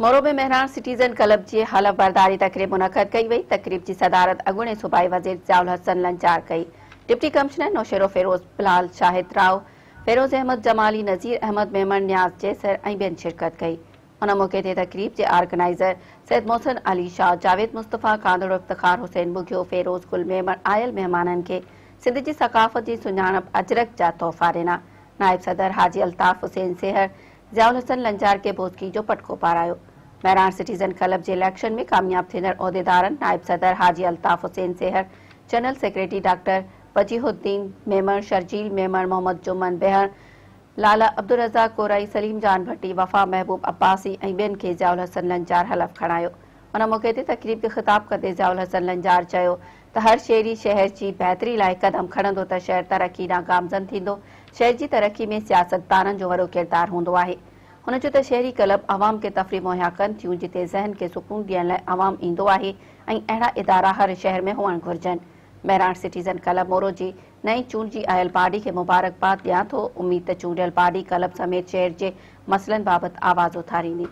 मौरो में मھराण सटीज़न क्लब जी हलफ बरदारी तकरीब मुनक़द कई वई। तकरीब की सदारत अॻूणे सूबाई वज़ीर ज़ियाउल हसन लंजार कई। डिप्टी कमिश्नर नौशेरो फिरोज, बिलाल शाहिद राव, फिरोज अहमद जमाली, नज़ीर अहमद मेमन, न्याज़ जैसर ऐं ॿियनि शिरकत कई। उन मौक़े ते तकरीब जे ऑर्गेनाइज़र सैयद मोहसिन अली शाह, जावेद मुस्तफ़ा, कांदड़ो इफ्तिखार हुसैन बुघियो, फिरोज गुल मेमन आयल महिमाननि खे सिंध जी सक़ाफ़त जी सुञाणप अजरक जा तोहफ़ा ॾिना। नायब सदर हाजी अल्ताफ़ हुसैन सेहर ज़ियाउल हसन लंजार के भोसकी जो पटको पारायो। मھراڻ सटीज़न क्लब जे इलेक्शन में कामयाब थींदड़ उहिदेदारनि नायब सदर Haji Altaf Hussain Sehar, general secretary doctor Wajihuddin Memon, Sharjeel Memon, Mohammad Jumman Behan, Lala Abdul Razzaq Korai, Saleem Jan Bhatti, वफ़ा महबूब अब्बासी ऐं ॿियनि खे ज़ियाउल हसन लंजार हलफ खणायो। उन मौक़े ते तकरीब खे ख़िताब कंदे ज़ियाउल हसन लंजार चयो त हर शहरी शहर जी बहितरी लाइ क़दम खणंदो त शहर तरक़ी ॾांहुं गामज़न थींदो। शहर जी तरक़ी में सियासतदाननि जो वॾो किरदारु हूंदो आहे। हुन चयो त शहरी क्लब अवाम खे तफ़रीह मुहैया कनि थियूं जिते ज़हन खे सुकून ॾियण लाइ अवाम ईंदो आहे ऐं अहिड़ा इदारा हर शहर में हुअणु घुरिजनि। मھراڻ सटीज़न क्लब मोरो जी नई चूंडजी आयल बॉडी खे मुबारकबाद ॾियां थो। उमीद त चूंडियल बॉडी क्लब समेत शहर जे मसइलनि बाबति आवाज़ उथारींदी।